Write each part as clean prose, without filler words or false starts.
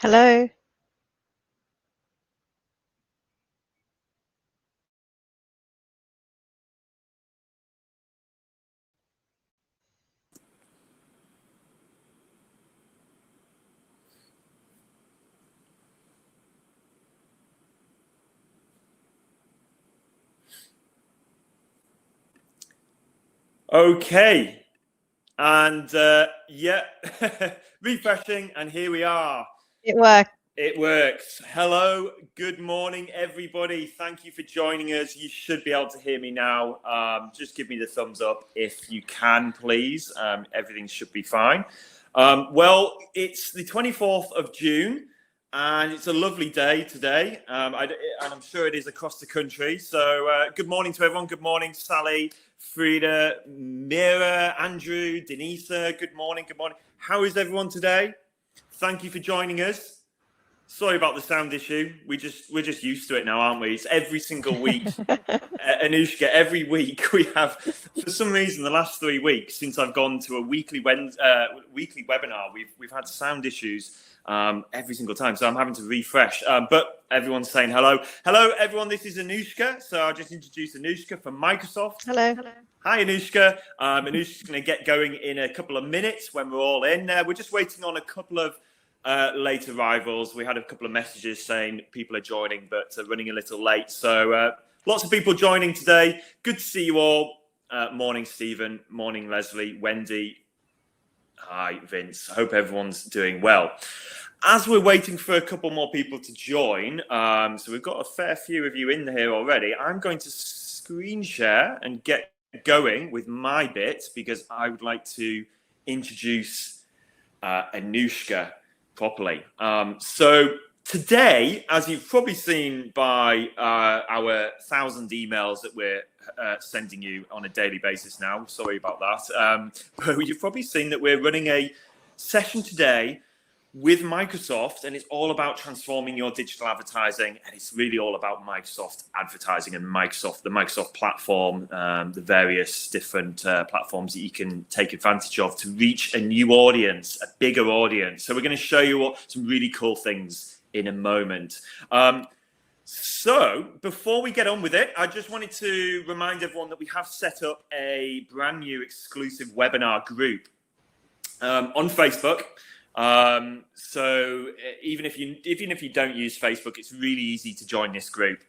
Hello. Okay, and refreshing, and here we are. It worked. It works. Hello, good morning, everybody. Thank you for joining us. You should be able to hear me now. Just give me the thumbs up if you can, please. Everything should be fine. Well, it's the 24th of June, and it's a lovely day today, and I'm sure it is across the country. So good morning to everyone. Good morning, Sally, Frida, Mira, Andrew, Denisa. Good morning. Good morning. How is everyone today? Thank you for joining us. Sorry about the sound issue. We're just used to it now, aren't we? It's every single week. Anushka, every week we have, for some reason, the last 3 weeks since I've gone to a weekly webinar, we've had sound issues every single time. So I'm having to refresh. But everyone's saying hello. Hello, everyone. This is Anushka. So I'll just introduce Anushka from Microsoft. Hello. Hi, Anushka. Anushka's going to get going in a couple of minutes when we're all in. We're just waiting on a couple of late arrivals. We had a couple of messages saying people are joining, but running a little late. So lots of people joining today. Good to see you all. Morning, Stephen. Morning, Leslie. Wendy. Hi, Vince. I hope everyone's doing well. As we're waiting for a couple more people to join, so we've got a fair few of you in here already, I'm going to screen share and get going with my bit because I would like to introduce Anushka properly. So today, as you've probably seen by our 1,000 emails that we're sending you on a daily basis now, sorry about that, but you've probably seen that we're running a session today with Microsoft, and it's all about transforming your digital advertising, and it's really all about Microsoft advertising and the Microsoft platform, the various different platforms that you can take advantage of to reach a new audience, a bigger audience. So we're going to show you some really cool things in a moment. So before we get on with it, I just wanted to remind everyone that we have set up a brand new exclusive webinar group on Facebook. So even if you don't use Facebook, it's really easy to join this group.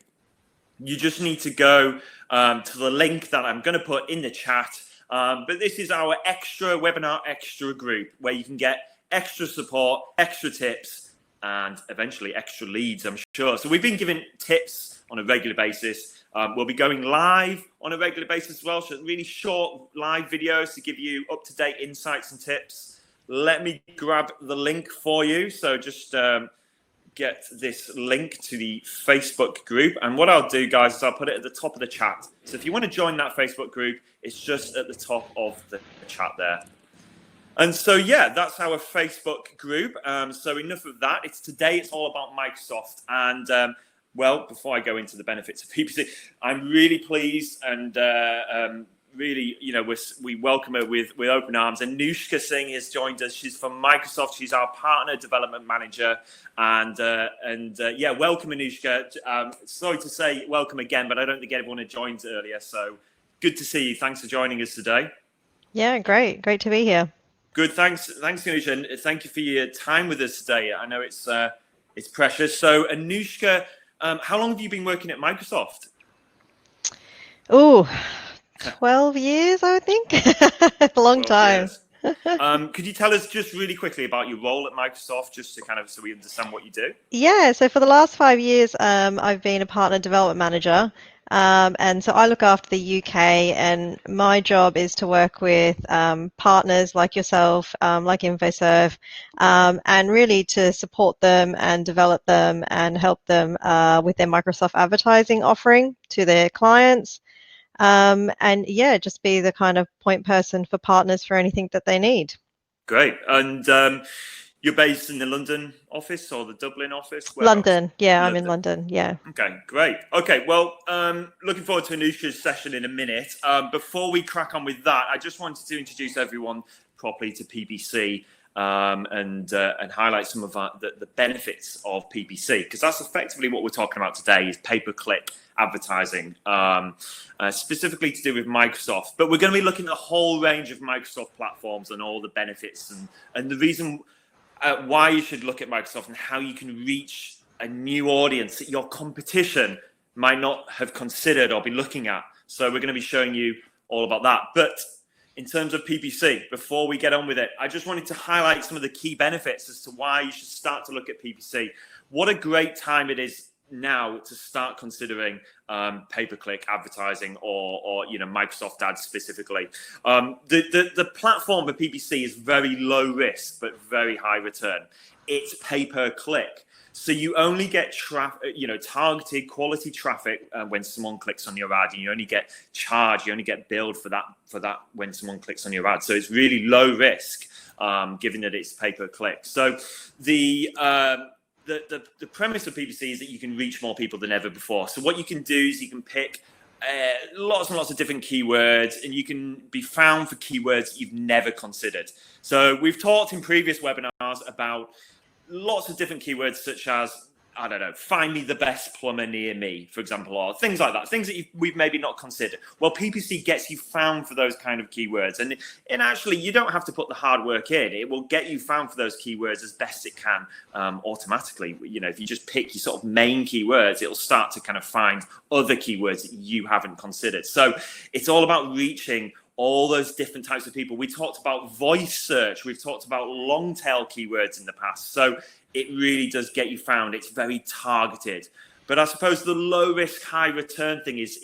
You just need to go to the link that I'm going to put in the chat. But this is our extra webinar, extra group where you can get extra support, extra tips, and eventually extra leads, I'm sure. So we've been giving tips on a regular basis. We'll be going live on a regular basis as well. So really short live videos to give you up-to-date insights and tips. Let me grab the link for you. So just get this link to the Facebook group. And what I'll do, guys, is I'll put it at the top of the chat. So if you want to join that Facebook group, it's just at the top of the chat there. And so, yeah, that's our Facebook group. So enough of that. Today it's all about Microsoft. And, well, before I go into the benefits of PPC, I'm really pleased and really, we welcome her with open arms. And Anushka Singh has joined us. She's from Microsoft. She's our partner development manager. And welcome, Anushka. Sorry to say welcome again, but I don't think everyone had joined earlier. So good to see you. Thanks for joining us today. Yeah, great to be here. Good, thanks, Anushka, and thank you for your time with us today. I know it's precious. So, Anushka, how long have you been working at Microsoft? Oh, 12 years, I would think. A long time. Could you tell us just really quickly about your role at Microsoft, just to so we understand what you do? Yeah, so for the last 5 years, I've been a partner development manager. And so I look after the UK, and my job is to work with partners like yourself, like InfoServe, and really to support them and develop them and help them with their Microsoft advertising offering to their clients. And yeah, just be the kind of point person for partners for anything that they need. Great. And you're based in the London office or the Dublin office? London. Yeah, I'm in London. Yeah. Okay, great. Okay, well, looking forward to Anushka's session in a minute. Before we crack on with that, I just wanted to introduce everyone properly to PPC. and highlight some of the benefits of PPC, because that's effectively what we're talking about today, is pay-per-click advertising, specifically to do with Microsoft. But we're going to be looking at a whole range of Microsoft platforms and all the benefits and the reason why you should look at Microsoft and how you can reach a new audience that your competition might not have considered or be looking at. So we're going to be showing you all about that. But in terms of PPC, before we get on with it, I just wanted to highlight some of the key benefits as to why you should start to look at PPC. What a great time it is now to start considering pay-per-click advertising or Microsoft ads specifically. The platform for PPC is very low risk but very high return. It's pay-per-click. So you only get targeted quality traffic when someone clicks on your ad, and you only get charged, you only get billed for that when someone clicks on your ad. So it's really low risk, given that it's pay-per-click. So the premise of PPC is that you can reach more people than ever before. So what you can do is you can pick lots and lots of different keywords, and you can be found for keywords you've never considered. So we've talked in previous webinars about lots of different keywords, such as, I don't know, find me the best plumber near me, for example, or things like that, things that we've maybe not considered. Well, PPC gets you found for those kind of keywords. And actually, you don't have to put the hard work in. It will get you found for those keywords as best it can automatically. If you just pick your sort of main keywords, it'll start to kind of find other keywords that you haven't considered. So it's all about reaching all those different types of people. We talked about voice search. We've talked about long tail keywords in the past. So it really does get you found. It's very targeted. But I suppose the low risk, high return thing is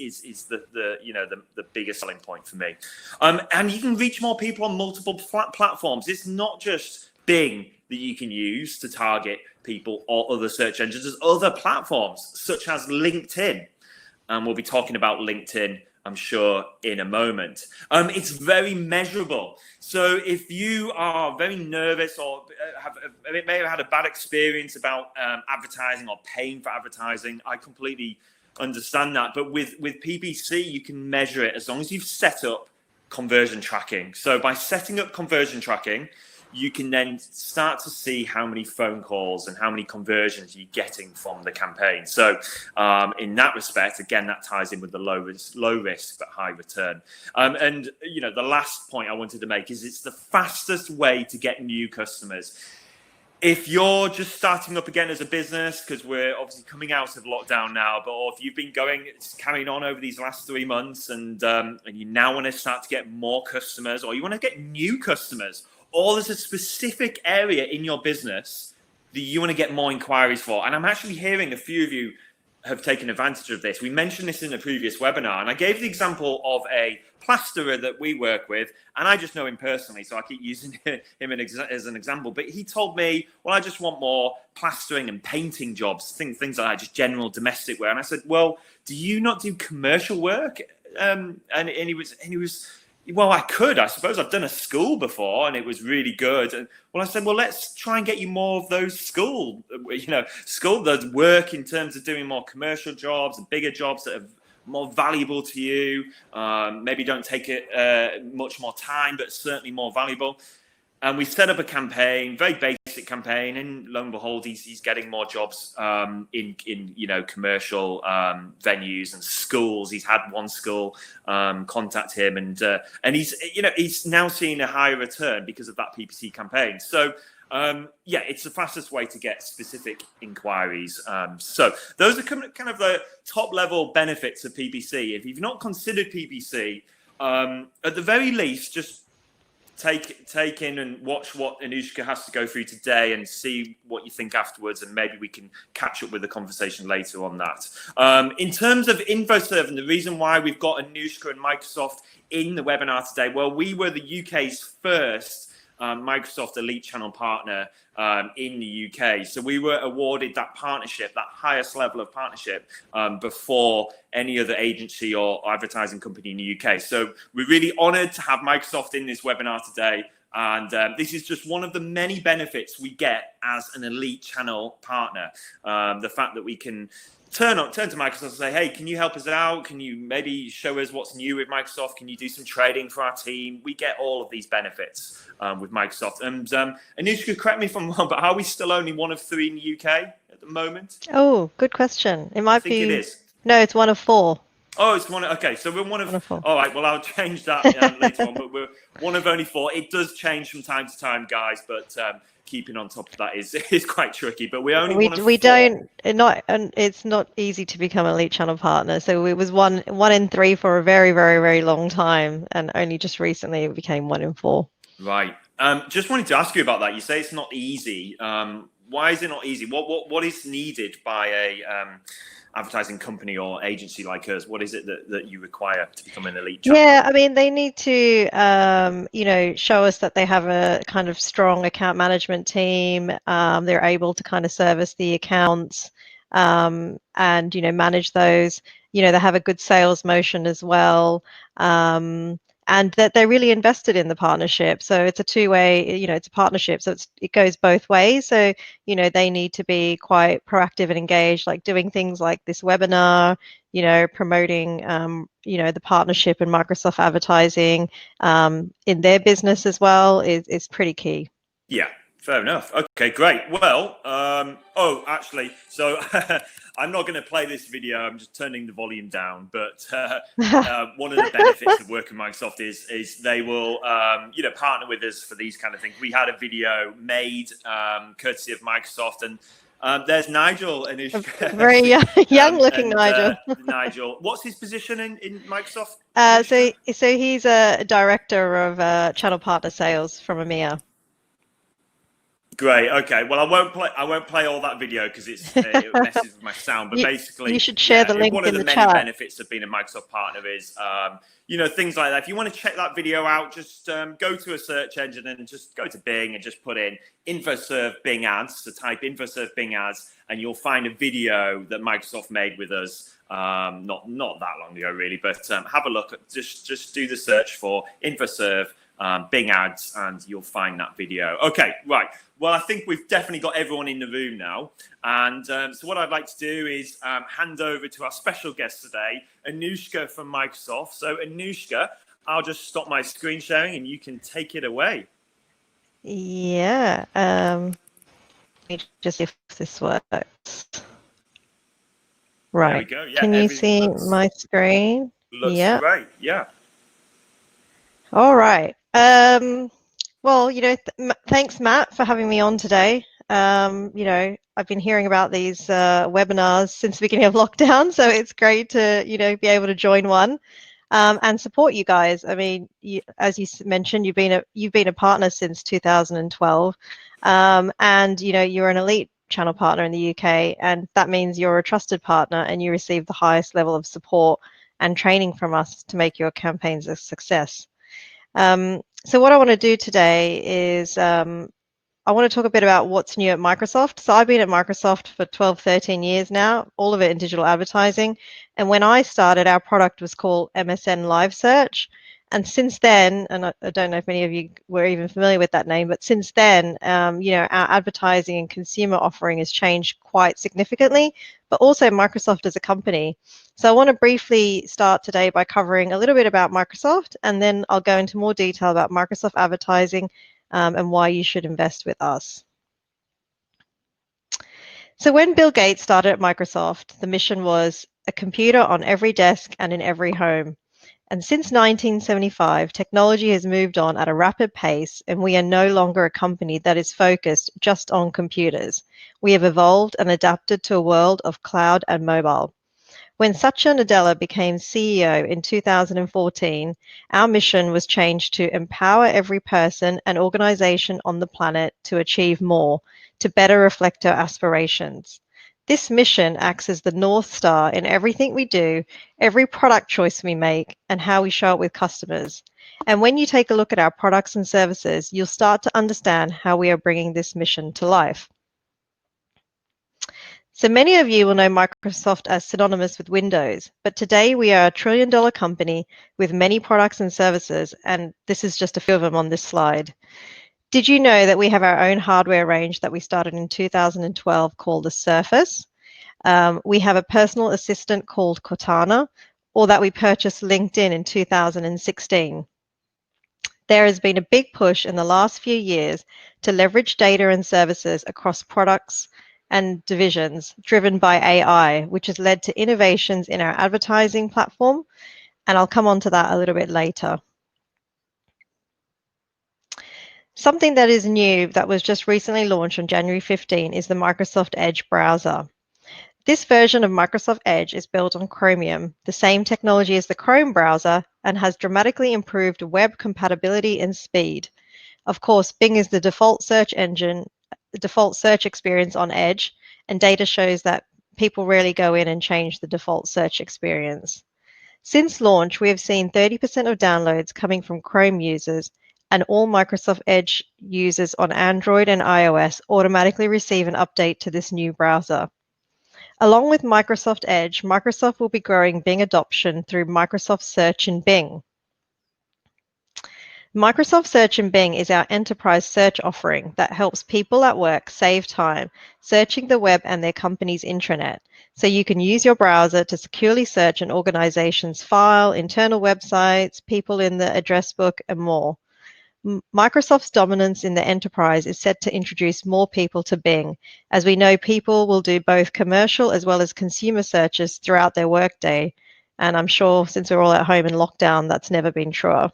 the biggest selling point for me. And you can reach more people on multiple platforms. It's not just Bing that you can use to target people or other search engines. There's other platforms such as LinkedIn. And we'll be talking about LinkedIn, I'm sure, in a moment. It's very measurable. So if you are very nervous or may have had a bad experience about advertising or paying for advertising, I completely understand that. But with PPC, you can measure it as long as you've set up conversion tracking. So by setting up conversion tracking, you can then start to see how many phone calls and how many conversions you're getting from the campaign. So in that respect, again, that ties in with the low risk but high return. And the last point I wanted to make is it's the fastest way to get new customers. If you're just starting up again as a business, because we're obviously coming out of lockdown now, or if you've been carrying on over these last 3 months and you now want to start to get more customers, or you want to get new customers, or there's a specific area in your business that you want to get more inquiries for. And I'm actually hearing a few of you have taken advantage of this. We mentioned this in a previous webinar, and I gave the example of a plasterer that we work with, and I just know him personally, so I keep using him as an example. But he told me, well, I just want more plastering and painting jobs, things like that, just general domestic wear. And I said, well, do you not do commercial work? And he was, well, I could. I suppose I've done a school before, and it was really good. And well, I said, well, let's try and get you more of those school that work in terms of doing more commercial jobs and bigger jobs that are more valuable to you. Maybe don't take it much more time, but certainly more valuable. And we set up a campaign, very basic campaign, and lo and behold, he's getting more jobs in commercial venues and schools. He's had one school contact him, and he's now seeing a higher return because of that PPC campaign. So it's the fastest way to get specific inquiries. So those are kind of the top level benefits of PPC. If you've not considered PPC, at the very least, just take in and watch what Anushka has to go through today and see what you think afterwards, and maybe we can catch up with the conversation later on that. In terms of InfoServe, and the reason why we've got Anushka and Microsoft in the webinar today, well, we were the UK's first Microsoft Elite Channel partner in the UK. So we were awarded that partnership, that highest level of partnership, before any other agency or advertising company in the UK. So we're really honoured to have Microsoft in this webinar today. And this is just one of the many benefits we get as an Elite Channel partner. The fact that we can turn to Microsoft and say, hey, can you help us out? Can you maybe show us what's new with Microsoft? Can you do some trading for our team? We get all of these benefits with Microsoft. And Anushka, correct me if I'm wrong, but are we still only one of 3 in the UK at the moment? Oh, good question. It might think it be. is. No, it's one of 4. Oh, it's one. Okay, so we're one of. 4. All right, well, I'll change that later on. But we're one of only 4. It does change from time to time, guys. But keeping on top of that is quite tricky. But we're only one of 4. We don't not, and it's not easy to become a Elite Channel partner. So it was one in 3 for a very, very, very long time, and only just recently it became 1 in 4. Right. Just wanted to ask you about that. You say it's not easy. Why is it not easy? What is needed by a advertising company or agency like us? What is it that you require to become an Elite Channel? Yeah, I mean, they need to, show us that they have a kind of strong account management team. They're able to kind of service the accounts, and, manage those. They have a good sales motion as well. And that they're really invested in the partnership. So it's a two-way, it's a partnership. So it goes both ways. So, they need to be quite proactive and engaged, like doing things like this webinar, promoting, the partnership and Microsoft advertising in their business as well is pretty key. Yeah, fair enough. Okay, great. Well, actually, so I'm not going to play this video. I'm just turning the volume down. But one of the benefits of working with Microsoft is they will, partner with us for these kind of things. We had a video made courtesy of Microsoft, and there's Nigel, and very young-looking Nigel. Nigel, what's his position in Microsoft? So he's a director of channel partner sales from EMEA. Great. Okay. Well, I won't play all that video because it messes with my sound. But basically, you should share the link one of the many chat. benefits of being a Microsoft partner is, things like that. If you want to check that video out, just go to a search engine and just go to Bing and just put in InfoServe Bing ads. So type InfoServe Bing ads, and you'll find a video that Microsoft made with us. Not that long ago, really. But have a look. Just do the search for InfoServe Bing ads, and you'll find that video. Okay, right. Well, I think we've definitely got everyone in the room now. And so what I'd like to do is hand over to our special guest today, Anushka from Microsoft. So Anushka, I'll just stop my screen sharing and you can take it away. Yeah. Let me just see if this works. Right. There we go. Yeah, can you see my screen? Looks great. Yeah. All right. Well, thanks, Matt, for having me on today. I've been hearing about these webinars since the beginning of lockdown, so it's great to, be able to join one and support you guys. I mean, as you mentioned, you've been a partner since 2012, and you're an Elite Channel partner in the UK, and that means you're a trusted partner and you receive the highest level of support and training from us to make your campaigns a success. So what I want to do today is I want to talk a bit about what's new at Microsoft. So I've been at Microsoft for 12, 13 years now, all of it in digital advertising. And when I started, our product was called MSN Live Search. And since then, and I don't know if many of you were even familiar with that name, but since then, our advertising and consumer offering has changed quite significantly, but also Microsoft as a company. So I want to briefly start today by covering a little bit about Microsoft, and then I'll go into more detail about Microsoft advertising and why you should invest with us. So when Bill Gates started at Microsoft, the mission was a computer on every desk and in every home. And since 1975, technology has moved on at a rapid pace, and we are no longer a company that is focused just on computers. We have evolved and adapted to a world of cloud and mobile. When Satya Nadella became CEO in 2014, our mission was changed to empower every person and organization on the planet to achieve more, to better reflect our aspirations. This mission acts as the North Star in everything we do, every product choice we make, and how we show up with customers. And when you take a look at our products and services, you'll start to understand how we are bringing this mission to life. So many of you will know Microsoft as synonymous with Windows, but today we are a trillion-dollar company with many products and services, and this is just a few of them on this slide. Did you know that we have our own hardware range that we started in 2012 called the Surface? We have a personal assistant called Cortana, or that we purchased LinkedIn in 2016. There has been a big push in the last few years to leverage data and services across products and divisions driven by AI, which has led to innovations in our advertising platform, and I'll come on to that a little bit later. Something that is new that was just recently launched on January 15 is the Microsoft Edge browser. This version of Microsoft Edge is built on Chromium, the same technology as the Chrome browser, and has dramatically improved web compatibility and speed. Of course, Bing is the default search engine, the default search experience on Edge, and data shows that people rarely go in and change the default search experience. Since launch, we have seen 30% of downloads coming from Chrome users, and all Microsoft Edge users on Android and iOS automatically receive an update to this new browser. Along with Microsoft Edge, Microsoft will be growing Bing adoption through Microsoft Search in Bing. Microsoft Search in Bing is our enterprise search offering that helps people at work save time searching the web and their company's intranet, so you can use your browser to securely search an organization's file, internal websites, people in the address book, and more. Microsoft's dominance in the enterprise is set to introduce more people to Bing, as we know people will do both commercial as well as consumer searches throughout their workday, and I'm sure since we're all at home in lockdown, that's never been truer.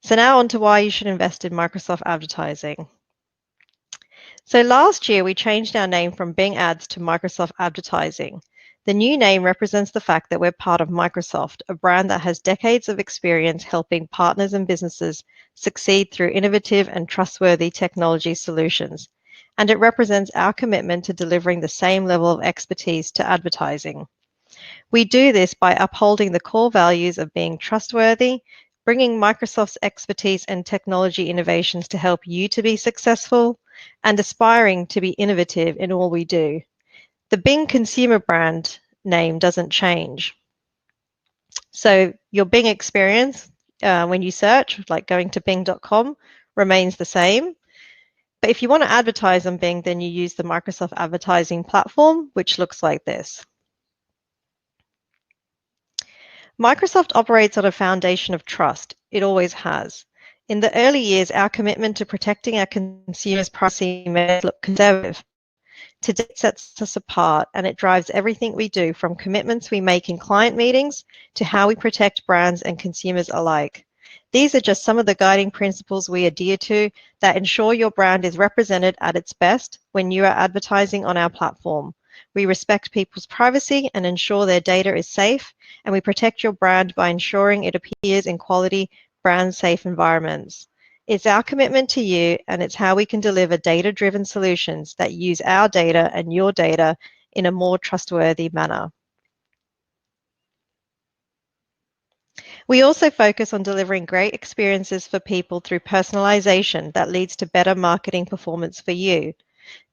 So now on to why you should invest in Microsoft advertising. So last year, we changed our name from Bing Ads to Microsoft Advertising. The new name represents the fact that we're part of Microsoft, a brand that has decades of experience helping partners and businesses succeed through innovative and trustworthy technology solutions. And it represents our commitment to delivering the same level of expertise to advertising. We do this by upholding the core values of being trustworthy, bringing Microsoft's expertise and technology innovations to help you to be successful, and aspiring to be innovative in all we do. The Bing consumer brand name doesn't change. So your Bing experience when you search, like going to bing.com, remains the same. But if you want to advertise on Bing, then you use the Microsoft advertising platform, which looks like this. Microsoft operates on a foundation of trust. It always has. In the early years, our commitment to protecting our consumers' privacy made us look conservative. Today it sets us apart, and it drives everything we do, from commitments we make in client meetings to how we protect brands and consumers alike. These are just some of the guiding principles we adhere to that ensure your brand is represented at its best when you are advertising on our platform. We respect people's privacy and ensure their data is safe, and we protect your brand by ensuring it appears in quality, brand-safe environments. It's our commitment to you, and it's how we can deliver data-driven solutions that use our data and your data in a more trustworthy manner. We also focus on delivering great experiences for people through personalization that leads to better marketing performance for you.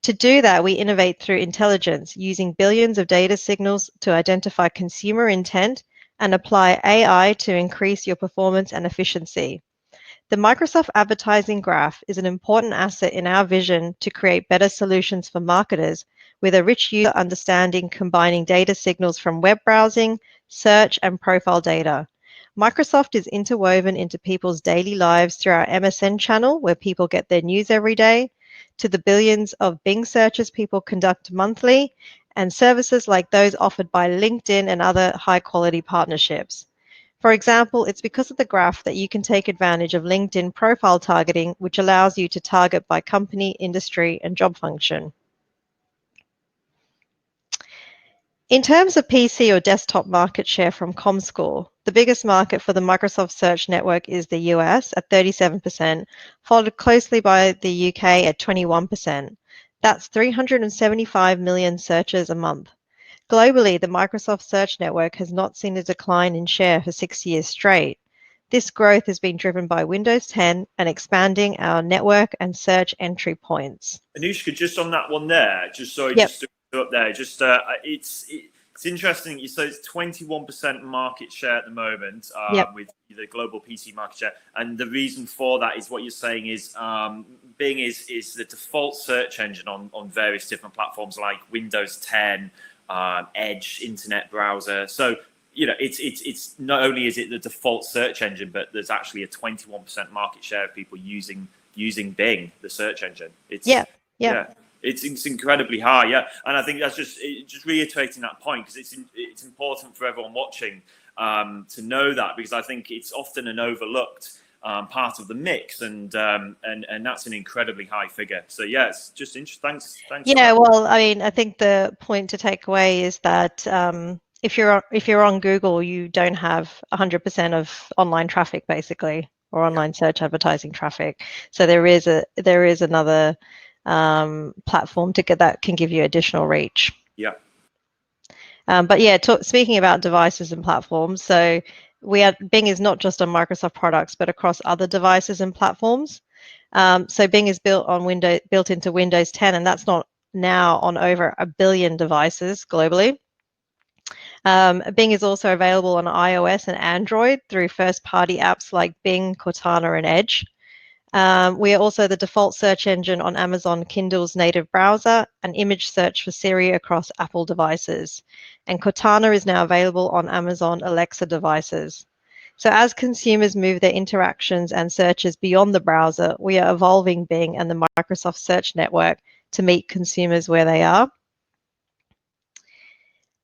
To do that, we innovate through intelligence, using billions of data signals to identify consumer intent and apply AI to increase your performance and efficiency. The Microsoft Advertising Graph is an important asset in our vision to create better solutions for marketers with a rich user understanding combining data signals from web browsing, search, and profile data. Microsoft is interwoven into people's daily lives through our MSN channel, where people get their news every day, to the billions of Bing searches people conduct monthly, and services like those offered by LinkedIn and other high-quality partnerships. For example, it's because of the graph that you can take advantage of LinkedIn profile targeting, which allows you to target by company, industry, and job function. In terms of PC or desktop market share from ComScore, the biggest market for the Microsoft Search Network is the US at 37%, followed closely by the UK at 21%. That's 375 million searches a month. Globally, the Microsoft Search Network has not seen a decline in share for 6 years straight. This growth has been driven by Windows 10 and expanding our network and search entry points. Anushka, just on that one there, just sorry, Yep. just up there, just It's interesting. So it's 21% market share at the moment Yep. with the global PC market share, and the reason for that is what you're saying is Bing is the default search engine on various different platforms like Windows 10, Edge, Internet browser. So it's not only is it the default search engine, but there's actually a 21% market share of people using Bing, the search engine. Yeah. Yeah, it's incredibly high. Yeah, and I think that's just reiterating that point because it's important for everyone watching to know that, because I think it's often an overlooked part of the mix, and that's an incredibly high figure. So yeah, it's just interesting. Thanks. Yeah, well, I mean, I think the point to take away is that if you're on Google, you don't have 100% of online traffic basically, or online search advertising traffic. So there is another platform that can give you additional reach. Yeah. But yeah, speaking about devices and platforms, so Bing is not just on Microsoft products, but across other devices and platforms. So Bing is built into Windows 10, and that's not now on over 1 billion devices globally. Bing is also available on iOS and Android through first-party apps like Bing, Cortana, and Edge. We are also the default search engine on Amazon Kindle's native browser and image search for Siri across Apple devices. And Cortana is now available on Amazon Alexa devices. So as consumers move their interactions and searches beyond the browser, we are evolving Bing and the Microsoft Search Network to meet consumers where they are.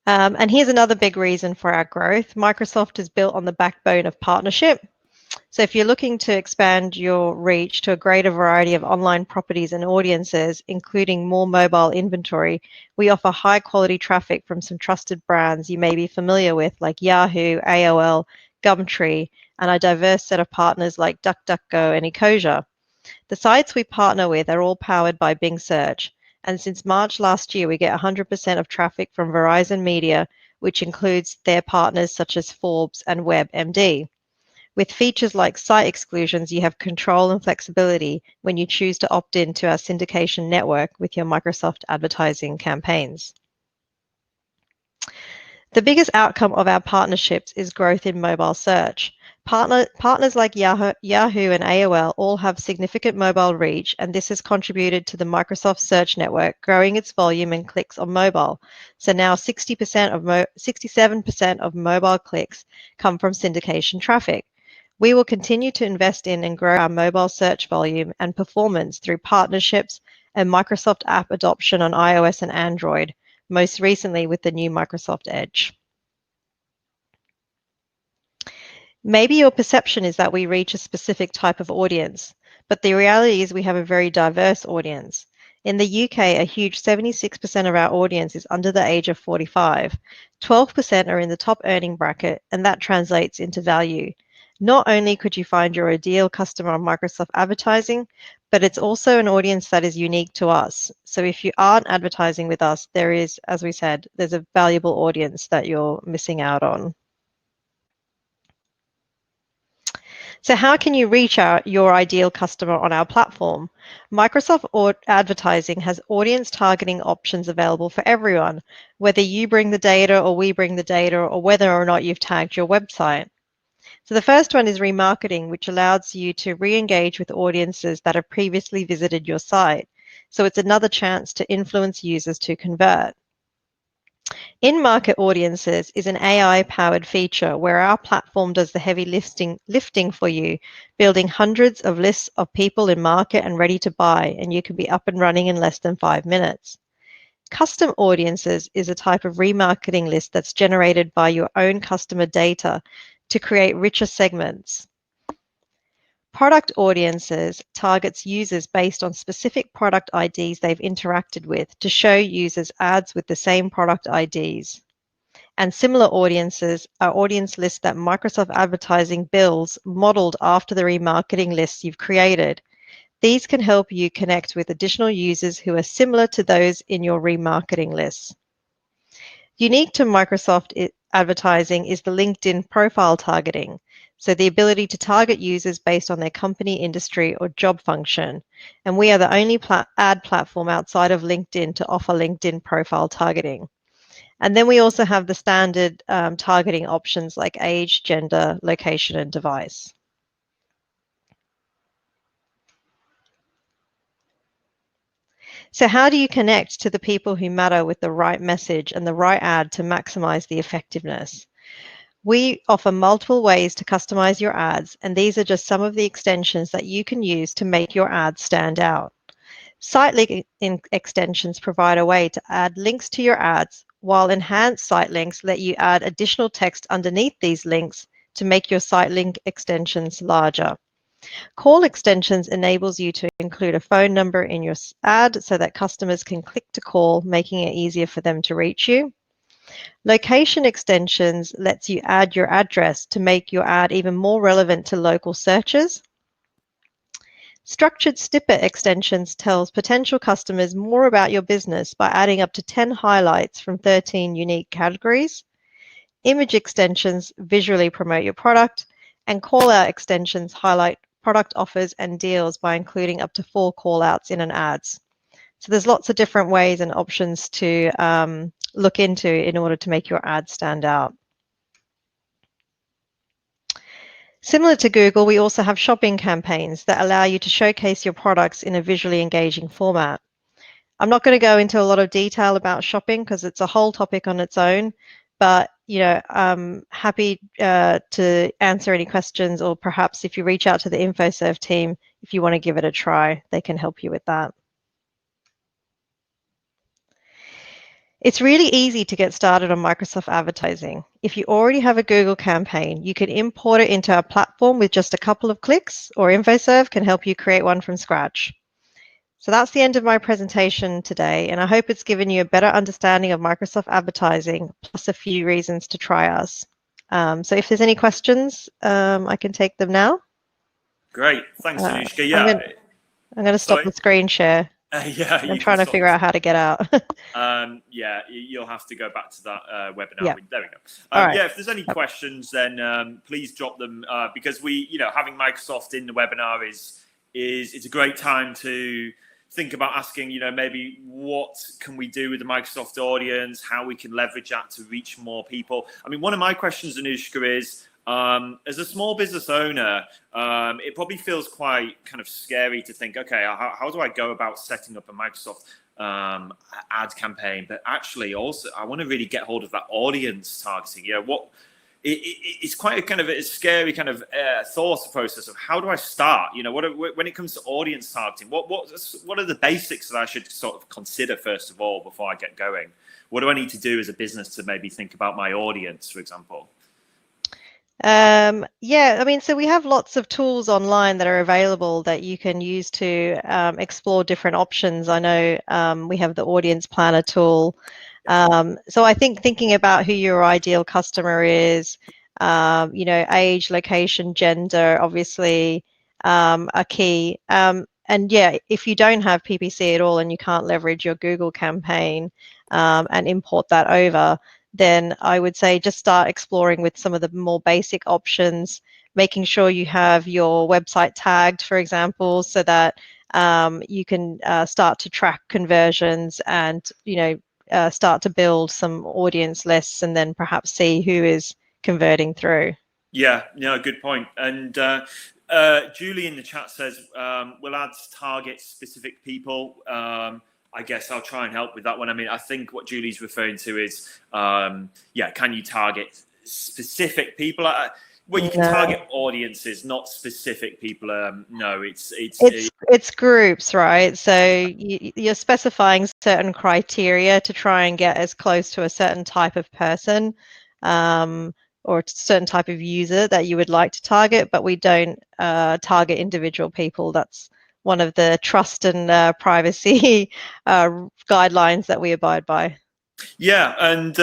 And here's another big reason for our growth. Microsoft is built on the backbone of partnership. So if you're looking to expand your reach to a greater variety of online properties and audiences, including more mobile inventory, we offer high quality traffic from some trusted brands you may be familiar with, like Yahoo, AOL, Gumtree, and a diverse set of partners like DuckDuckGo and Ecosia. The sites we partner with are all powered by Bing Search, and since March last year, we get 100% of traffic from Verizon Media, which includes their partners such as Forbes and WebMD. With features like site exclusions, you have control and flexibility when you choose to opt in to our syndication network with your Microsoft advertising campaigns. The biggest outcome of our partnerships is growth in mobile search. Partners like Yahoo and AOL all have significant mobile reach, and this has contributed to the Microsoft Search Network growing its volume and clicks on mobile. So now 67% of mobile clicks come from syndication traffic. We will continue to invest in and grow our mobile search volume and performance through partnerships and Microsoft app adoption on iOS and Android, most recently with the new Microsoft Edge. Maybe your perception is that we reach a specific type of audience, but the reality is we have a very diverse audience. In the UK, a huge 76% of our audience is under the age of 45. 12% are in the top earning bracket, and that translates into value. Not only could you find your ideal customer on Microsoft advertising, but it's also an audience that is unique to us. So if you aren't advertising with us, there is, as we said, there's a valuable audience that you're missing out on. So how can you reach your ideal customer on our platform? Microsoft Advertising has audience targeting options available for everyone, whether you bring the data or we bring the data, or whether or not you've tagged your website. So the first one is remarketing, which allows you to re-engage with audiences that have previously visited your site. So it's another chance to influence users to convert. In-market audiences is an AI-powered feature where our platform does the heavy lifting for you, building hundreds of lists of people in market and ready to buy, and you can be up and running in less than 5 minutes. Custom audiences is a type of remarketing list that's generated by your own customer data to create richer segments. Product audiences targets users based on specific product IDs they've interacted with to show users ads with the same product IDs. And similar audiences are audience lists that Microsoft Advertising builds modeled after the remarketing lists you've created. These can help you connect with additional users who are similar to those in your remarketing lists. Unique to Microsoft Advertising is the LinkedIn profile targeting, so the ability to target users based on their company, industry, or job function. And we are the only ad platform outside of LinkedIn to offer LinkedIn profile targeting. And then we also have the standard targeting options like age, gender, location, and device. So how do you connect to the people who matter with the right message and the right ad to maximize the effectiveness? We offer multiple ways to customize your ads, and these are just some of the extensions that you can use to make your ads stand out. Site link extensions provide a way to add links to your ads, while enhanced site links let you add additional text underneath these links to make your site link extensions larger. Call extensions enables you to include a phone number in your ad so that customers can click to call, making it easier for them to reach you. Location extensions lets you add your address to make your ad even more relevant to local searches. Structured snippet extensions tells potential customers more about your business by adding up to 10 highlights from 13 unique categories. Image extensions visually promote your product, and call-out extensions highlight product offers and deals by including up to 4 call-outs in an ad. So there's lots of different ways and options to look into in order to make your ad stand out. Similar to Google, we also have shopping campaigns that allow you to showcase your products in a visually engaging format. I'm not going to go into a lot of detail about shopping because it's a whole topic on its own, but I'm happy to answer any questions, or perhaps if you reach out to the InfoServe team, if you want to give it a try, they can help you with that. It's really easy to get started on Microsoft advertising. If you already have a Google campaign, you can import it into our platform with just a couple of clicks, or InfoServe can help you create one from scratch. So that's the end of my presentation today, and I hope it's given you a better understanding of Microsoft advertising, plus a few reasons to try us. So if there's any questions, I can take them now. Great, thanks, Anushka. Yeah, I'm going to stop the screen share. Yeah, I'm trying to figure out how to get out. Yeah, you'll have to go back to that webinar. Yeah. There we go. Right. Yeah, if there's any questions, then please drop them because having Microsoft in the webinar is it's a great time to think about asking, maybe what can we do with the Microsoft audience, how we can leverage that to reach more people. I mean, one of my questions, Anushka, is as a small business owner, it probably feels quite kind of scary to think, okay, how do I go about setting up a Microsoft ad campaign? But actually, also, I want to really get hold of that audience targeting. It's quite a kind of a scary kind of thought process of how do I start? When it comes to audience targeting, what are the basics that I should sort of consider first of all before I get going? What do I need to do as a business to maybe think about my audience, for example? Yeah, I mean, so we have lots of tools online that are available that you can use to explore different options. I know we have the audience planner tool. So I think thinking about who your ideal customer is, age, location, gender, obviously are key. And yeah, if you don't have PPC at all and you can't leverage your Google campaign and import that over, then I would say just start exploring with some of the more basic options, making sure you have your website tagged, for example, so that you can start to track conversions and, start to build some audience lists and then perhaps see who is converting through. Yeah, good point. And Julie in the chat says, will ads target specific people? I guess I'll try and help with that one. I mean, I think what Julie's referring to is, can you target specific people? You can target audiences, not specific people. No, it's groups, right? So you're specifying certain criteria to try and get as close to a certain type of person or a certain type of user that you would like to target, but we don't target individual people. That's one of the trust and privacy guidelines that we abide by. Yeah, and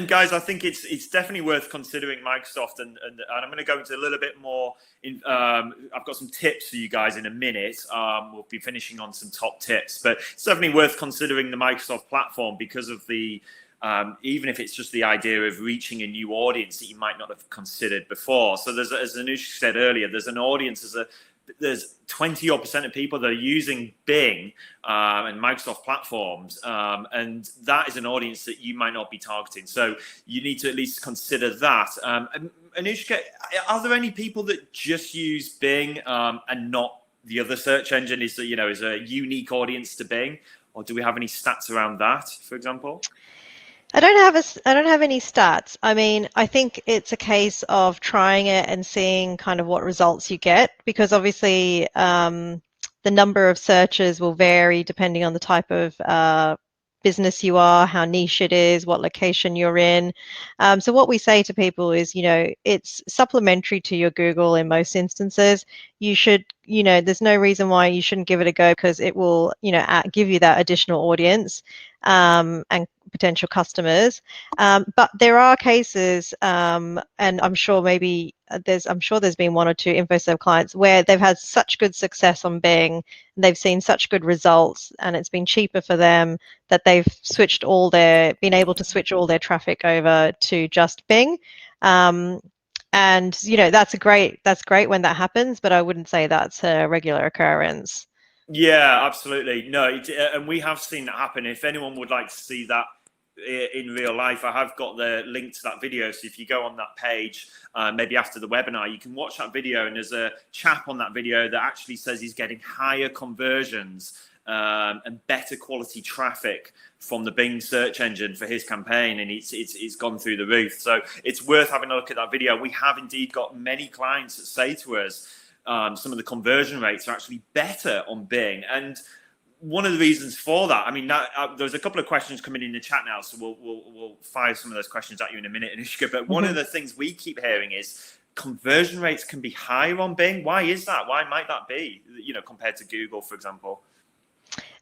guys, I think it's definitely worth considering Microsoft, and I'm going to go into a little bit more. I've got some tips for you guys in a minute. We'll be finishing on some top tips, but it's definitely worth considering the Microsoft platform because of the even if it's just the idea of reaching a new audience that you might not have considered before. So there's, as Anushka said earlier, there's an audience, there's 20% of people that are using Bing and Microsoft platforms, and that is an audience that you might not be targeting. So you need to at least consider that. And Anushka, are there any people that just use Bing and not the other search engine? Is that, is a unique audience to Bing, or do we have any stats around that, for example? I don't have any stats. I mean, I think it's a case of trying it and seeing kind of what results you get, because obviously the number of searches will vary depending on the type of business you are, how niche it is, what location you're in. So what we say to people is, it's supplementary to your Google in most instances. You should, there's no reason why you shouldn't give it a go, because it will, give you that additional audience and potential customers. But there are cases, and I'm sure there's been one or two InfoServe clients where they've had such good success on Bing, they've seen such good results, and it's been cheaper for them that they've been able to switch all their traffic over to just Bing. And that's great when that happens, but I wouldn't say that's a regular occurrence. Yeah, absolutely. No, and we have seen that happen. If anyone would like to see that in real life, I have got the link to that video. So if you go on that page, maybe after the webinar, you can watch that video. And there's a chap on that video that actually says he's getting higher conversions and better quality traffic from the Bing search engine for his campaign, and it's gone through the roof. So it's worth having a look at that video. We have indeed got many clients that say to us, some of the conversion rates are actually better on Bing. And one of the reasons for that, I mean, there's a couple of questions coming in the chat now, so we'll fire some of those questions at you in a minute, Anushka. But one of the things we keep hearing is conversion rates can be higher on Bing. Why is that? Why might that be, compared to Google, for example?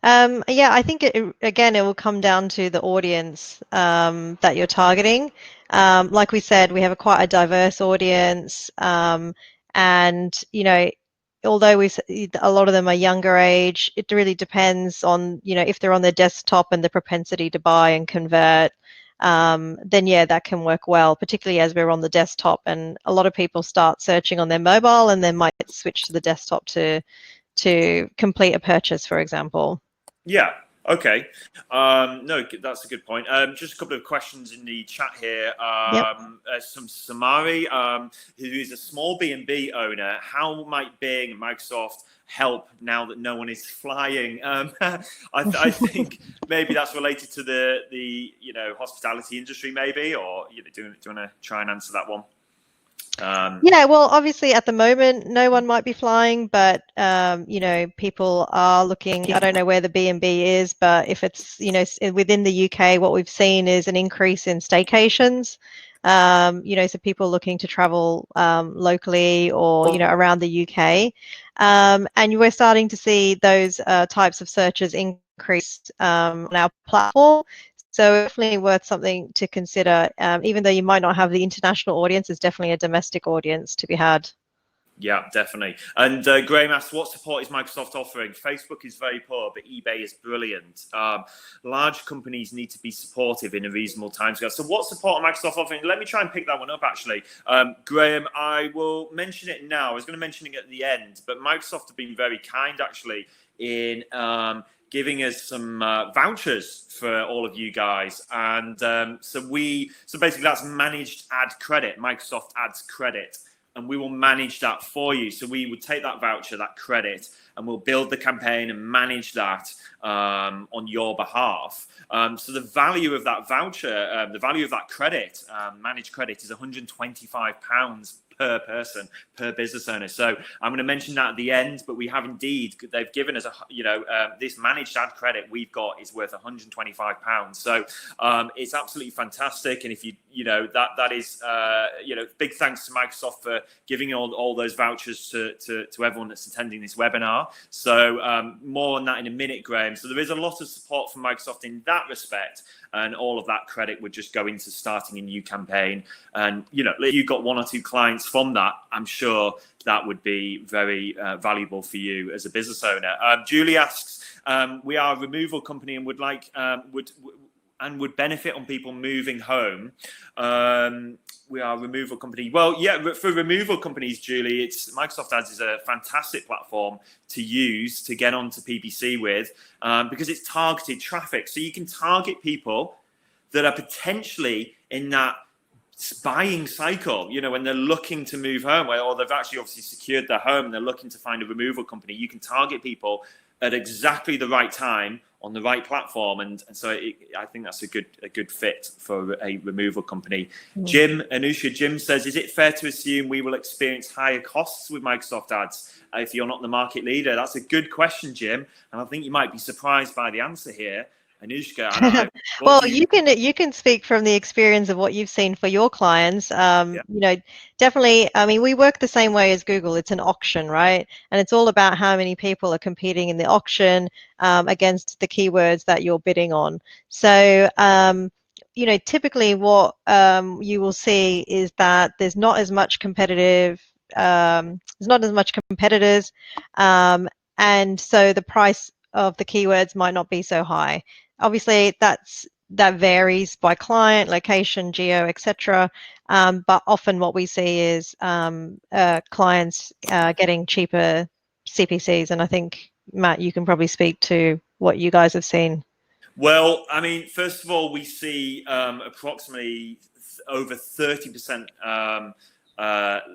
Yeah, I think it will come down to the audience that you're targeting. Like we said, we have quite a diverse audience, and although a lot of them are younger age, it really depends on if they're on their desktop and the propensity to buy and convert. Then yeah, that can work well, particularly as we're on the desktop, and a lot of people start searching on their mobile and then might switch to the desktop to complete a purchase, for example. Yeah. Okay. No, that's a good point. Just a couple of questions in the chat here. Yep. Some Samari, who is a small B&B owner. How might Bing and Microsoft help now that no one is flying? I think maybe that's related to the hospitality industry, maybe, or do you want to try and answer that one? Yeah, well, obviously at the moment, no one might be flying, but people are looking. I don't know where the B&B is, but if it's within the UK, what we've seen is an increase in staycations. So people looking to travel locally or around the UK, and we're starting to see those types of searches increase on our platform. So definitely worth something to consider. Even though you might not have the international audience, there's definitely a domestic audience to be had. Yeah, definitely. And Graham asks, what support is Microsoft offering? Facebook is very poor, but eBay is brilliant. Large companies need to be supportive in a reasonable timescale. So what support are Microsoft offering? Let me try and pick that one up, actually. Graham, I will mention it now. I was going to mention it at the end, but Microsoft have been very kind, actually, in giving us some vouchers for all of you guys. And so basically that's managed ad credit, Microsoft Ads credit. And we will manage that for you. So we would take that voucher, that credit, and we'll build the campaign and manage that on your behalf. So the value of that voucher, the value of that credit, managed credit, is £125 per person, per business owner. So I'm going to mention that at the end, but we have indeed, they've given us this managed ad credit we've got is worth £125. So it's absolutely fantastic. And if that is big thanks to Microsoft for giving all those vouchers to everyone that's attending this webinar. So more on that in a minute, Graham. So there is a lot of support from Microsoft in that respect, and all of that credit would just go into starting a new campaign. And if you got one or two clients from that, I'm sure that would be very valuable for you as a business owner. Julie asks, we are a removal company and would and would benefit on people moving home. We are a removal company. Well, yeah, for removal companies, Julie, Microsoft Ads is a fantastic platform to use to get onto PPC with, because it's targeted traffic. So you can target people that are potentially in that buying cycle, when they're looking to move home, or they've actually obviously secured their home and they're looking to find a removal company. You can target people at exactly the right time on the right platform, and so I think that's a good fit for a removal company. Jim says, is it fair to assume we will experience higher costs with Microsoft Ads if you're not the market leader? That's a good question, Jim, and I think you might be surprised by the answer here. Anushka, well, you can speak from the experience of what you've seen for your clients. Definitely. I mean, we work the same way as Google. It's an auction, right? And it's all about how many people are competing in the auction against the keywords that you're bidding on. So, typically what you will see is that there's not as much there's not as much competitors, and so the price of the keywords might not be so high. Obviously, that varies by client, location, geo, etc. But often what we see is clients getting cheaper CPCs, and I think, Matt, you can probably speak to what you guys have seen. Well, I mean, first of all, we see approximately over 30%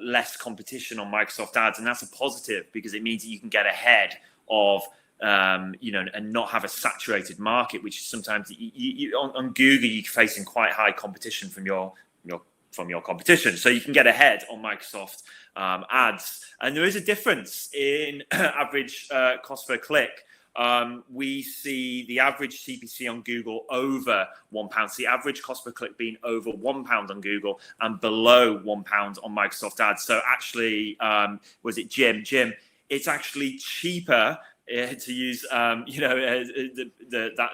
less competition on Microsoft Ads, and that's a positive because it means that you can get ahead of and not have a saturated market, which is sometimes on Google you're facing quite high competition from your competition. So you can get ahead on Microsoft Ads, and there is a difference in average cost per click. We see the average CPC on Google over £1. The average cost per click being over £1 on Google and below £1 on Microsoft Ads. So actually, was it Jim? It's actually cheaper to use, that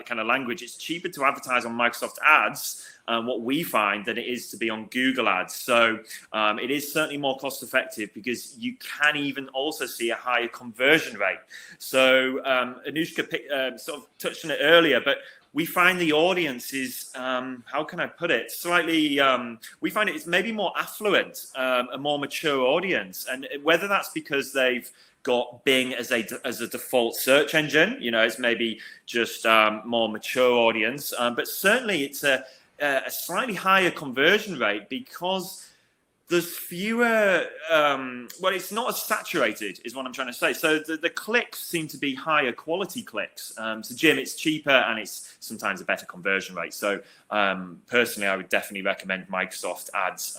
kind of language. It's cheaper to advertise on Microsoft Ads, what we find, than it is to be on Google Ads. So it is certainly more cost effective because you can even also see a higher conversion rate. So Anushka sort of touched on it earlier, but we find the audience is, how can I put it, slightly, we find it's maybe more affluent, a more mature audience. And whether that's because they've got Bing as a default search engine, it's maybe just more mature audience, but certainly it's a slightly higher conversion rate because there's fewer, it's not as saturated is what I'm trying to say. So the clicks seem to be higher quality clicks. So Jim, it's cheaper and it's sometimes a better conversion rate. So personally, I would definitely recommend Microsoft Ads.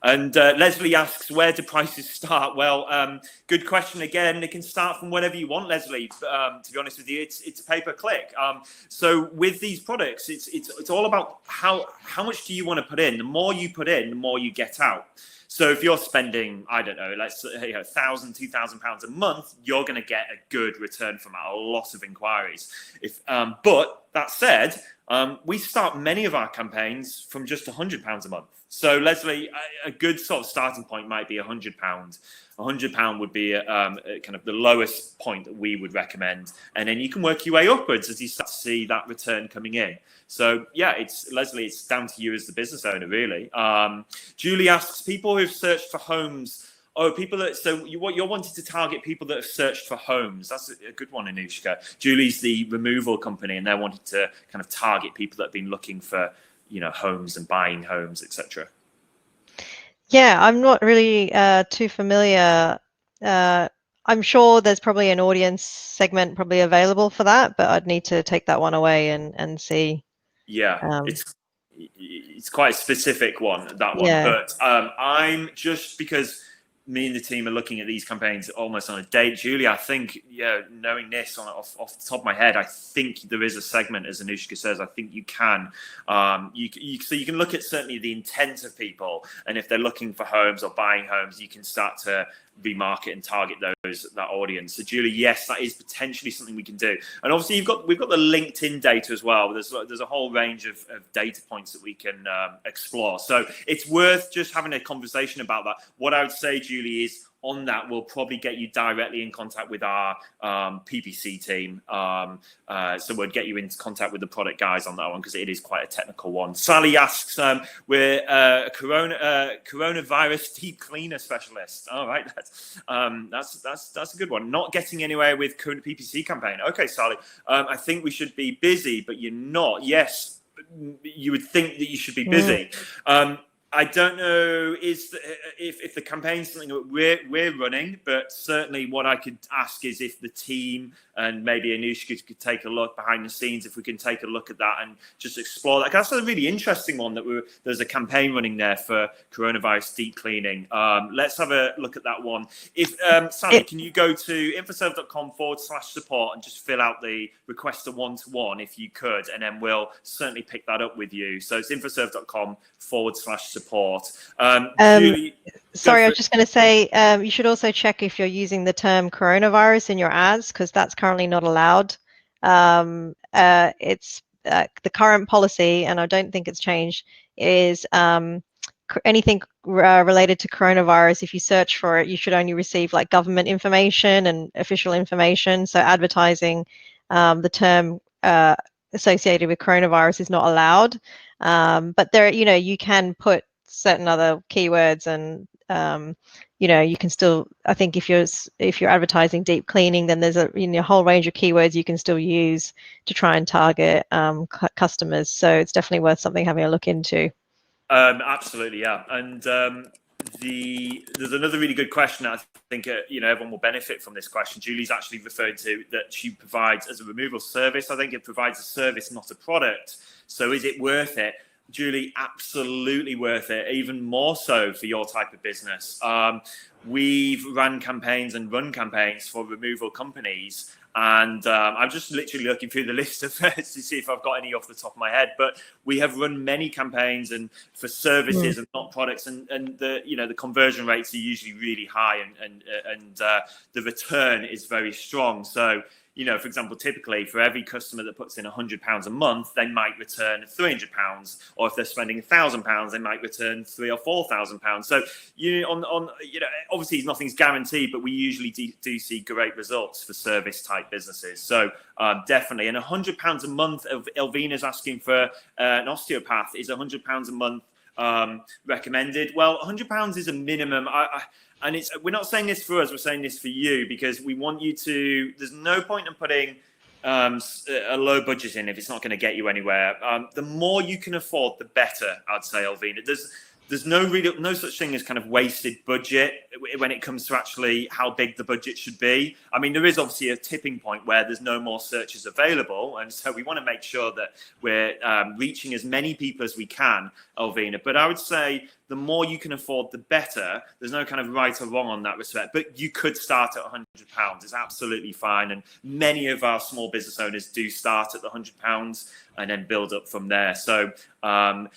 And Leslie asks, where do prices start? Well, good question again. It can start from whatever you want, Leslie. To be honest with you, it's pay per click. So with these products, it's all about how much do you want to put in. The more you put in, the more you get out. So if you're spending, I don't know, let's say £1,000, £2,000 a month, you're going to get a good return from that, a lot of inquiries. But that said, we start many of our campaigns from just £100 a month. So Leslie, a good sort of starting point might be £100. £100 would be kind of the lowest point that we would recommend, and then you can work your way upwards as you start to see that return coming in. So yeah, Leslie, it's down to you as the business owner, really. Julie asks, people who've searched for homes. Oh, you're wanting to target people that have searched for homes. That's a good one, Anushka. Julie's the removal company, and they're wanting to kind of target people that have been looking for, homes and buying homes, etc. Yeah, I'm not really too familiar. I'm sure there's probably an audience segment probably available for that, but I'd need to take that one away and see. Yeah, it's quite a specific one, that one. Yeah. But I'm just because me and the team are looking at these campaigns almost on a date. Julie, I think, knowing this off the top of my head, I think there is a segment, as Anushka says. I think you can. So you can look at certainly the intent of people, and if they're looking for homes or buying homes, you can start to remarket and target that audience. So Julie, yes, that is potentially something we can do. And obviously we've got the LinkedIn data as well. There's a whole range of data points that we can explore. So it's worth just having a conversation about that. What I would say, Julie, is on that, we'll probably get you directly in contact with our PPC team. So we'll get you into contact with the product guys on that one, because it is quite a technical one. Sally asks, we're a coronavirus deep cleaner specialist. All right, that's a good one. Not getting anywhere with current PPC campaign. Okay, Sally, I think we should be busy, but you're not. Yes, you would think that you should be busy. I don't know if the campaign's something that we're running, but certainly what I could ask is if the team and maybe Anushka could take a look behind the scenes, if we can take a look at that and just explore that. That's a really interesting one, that there's a campaign running there for coronavirus deep cleaning. Let's have a look at that one. If Sally, can you go to infoserve.com/support and just fill out the request a one-to-one if you could, and then we'll certainly pick that up with you. So it's infoserve.com/support. Julie, sorry, I was just going to say, you should also check if you're using the term coronavirus in your ads, because that's currently not allowed. It's the current policy, and I don't think it's changed, is anything related to coronavirus. If you search for it, you should only receive like government information and official information. So advertising the term associated with coronavirus is not allowed. But there, you can put certain other keywords, and you can still, I think if you're advertising deep cleaning, then there's a whole range of keywords you can still use to try and target customers. So it's definitely worth something having a look into. Absolutely, yeah. And there's another really good question that I think everyone will benefit from this question. Julie's actually referred to that she provides as a removal service. I think it provides a service, not a product. So is it worth it? Julie, absolutely worth it, even more so for your type of business. We've run campaigns and run campaigns for removal companies, and I'm just literally looking through the list of to see if I've got any off the top of my head. But we have run many campaigns and for services and not products, and the conversion rates are usually really high, and the return is very strong. So, for example, typically for every customer that puts in £100 a month, they might return £300, or if they're spending £1,000, they might return £3,000 or £4,000. So, obviously nothing's guaranteed, but we usually do see great results for service type businesses. So definitely, and £100 a month. Elvina's asking for an osteopath. Is £100 a month recommended? Well, £100 is a minimum. And we're not saying this for us, we're saying this for you, because we want you to, there's no point in putting a low budget in if it's not going to get you anywhere. The more you can afford, the better, I'd say, Elvina. There's no such thing as kind of wasted budget when it comes to actually how big the budget should be. I mean, there is obviously a tipping point where there's no more searches available. And so we want to make sure that we're reaching as many people as we can, Elvina. But I would say the more you can afford, the better. There's no kind of right or wrong on that respect. But you could start at £100. It's absolutely fine. And many of our small business owners do start at the £100 and then build up from there. So,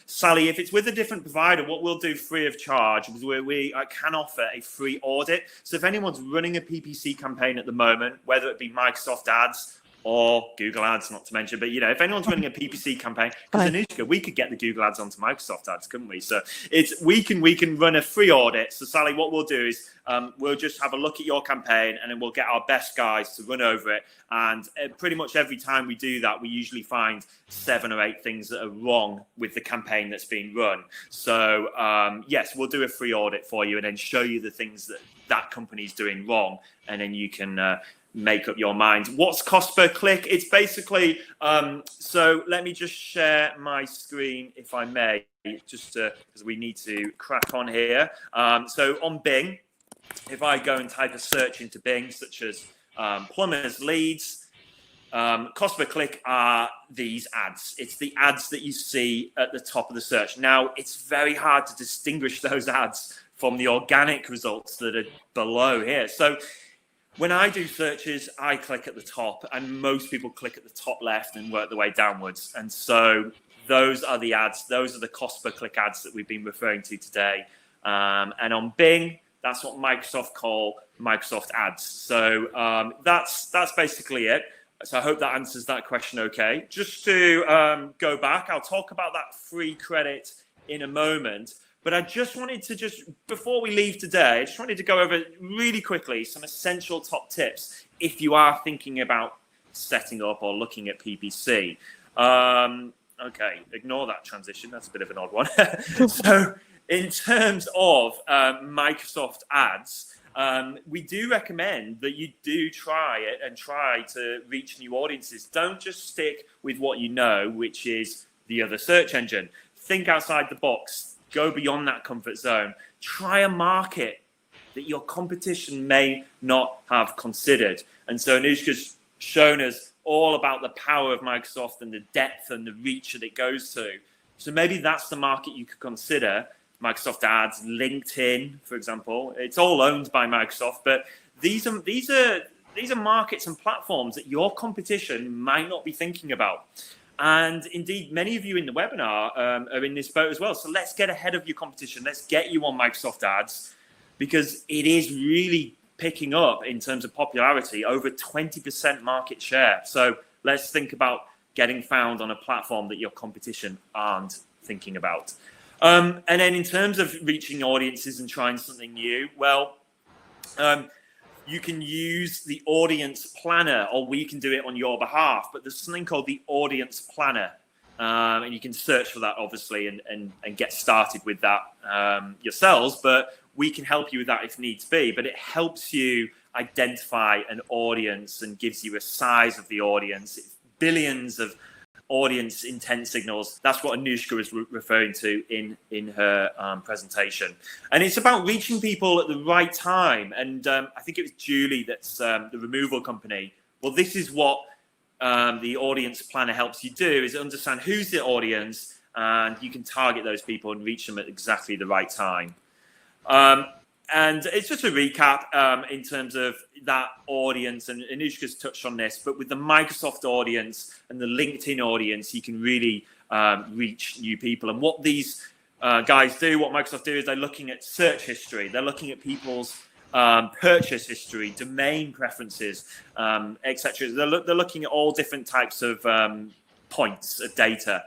Sally, if it's with a different provider, what we'll do free of charge is we can offer a free audit. So if anyone's running a PPC campaign at the moment, whether it be Microsoft Ads or Google Ads, not to mention, but if anyone's running a PPC campaign, because Anushka, we could get the Google Ads onto Microsoft Ads, couldn't we? So we can run a free audit. So Sally, what we'll do is we'll just have a look at your campaign, and then we'll get our best guys to run over it. And pretty much every time we do that, we usually find 7 or 8 things that are wrong with the campaign that's being run. So yes, we'll do a free audit for you, and then show you the things that company's doing wrong, and then you can make up your mind. What's cost per click? It's basically, so let me just share my screen, if I may, just because we need to crack on here. So on Bing, if I go and type a search into Bing, such as plumbers leads, cost per click are these ads. It's the ads that you see at the top of the search. Now, it's very hard to distinguish those ads from the organic results that are below here. So when I do searches, I click at the top, and most people click at the top left and work their way downwards. And so those are the ads. Those are the cost per click ads that we've been referring to today. And on Bing, that's what Microsoft call Microsoft Ads. So that's basically it. So I hope that answers that question okay. Just to go back, I'll talk about that free credit in a moment. But I just wanted to before we leave today, I just wanted to go over really quickly some essential top tips if you are thinking about setting up or looking at PPC. Okay, ignore that transition. That's a bit of an odd one. So in terms of Microsoft ads, we do recommend that you do try it and try to reach new audiences. Don't just stick with what you know, which is the other search engine. Think outside the box. Go beyond that comfort zone. Try a market that your competition may not have considered. And so Anushka's shown us all about the power of Microsoft and the depth and the reach that it goes to. So maybe that's the market you could consider. Microsoft Ads, LinkedIn, for example. It's all owned by Microsoft, but these are markets and platforms that your competition might not be thinking about. And indeed, many of you in the webinar are in this boat as well. So let's get ahead of your competition. Let's get you on Microsoft Ads, because it is really picking up in terms of popularity, over 20% market share. So let's think about getting found on a platform that your competition aren't thinking about. And then in terms of reaching audiences and trying something new, well, you can use the audience planner, or we can do it on your behalf. But there's something called the audience planner. And you can search for that, obviously, and get started with that yourselves. But we can help you with that if needs be. But it helps you identify an audience and gives you a size of the audience. It's billions of audience intent signals. That's what Anushka was referring to in her presentation. And it's about reaching people at the right time. And I think it was Julie, that's the removal company. Well, this is what the audience planner helps you do, is understand who's the audience, and you can target those people and reach them at exactly the right time. And it's just a recap in terms of that audience, and Anushka's touched on this, but with the Microsoft audience and the LinkedIn audience, you can really reach new people. And what these guys do, what Microsoft do, is they're looking at search history. They're looking at people's purchase history, domain preferences, etc. They're looking at all different types of points of data.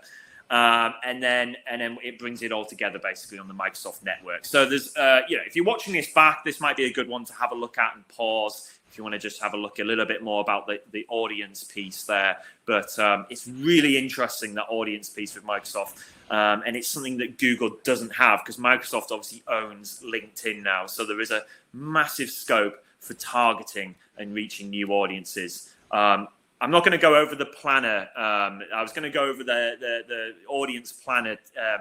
And then it brings it all together basically on the Microsoft network. So there's, if you're watching this back, this might be a good one to have a look at and pause if you want to just have a look a little bit more about the audience piece there. But it's really interesting, that audience piece with Microsoft. And it's something that Google doesn't have, because Microsoft obviously owns LinkedIn now. So there is a massive scope for targeting and reaching new audiences. I'm not going to go over the planner. I was going to go over the audience planner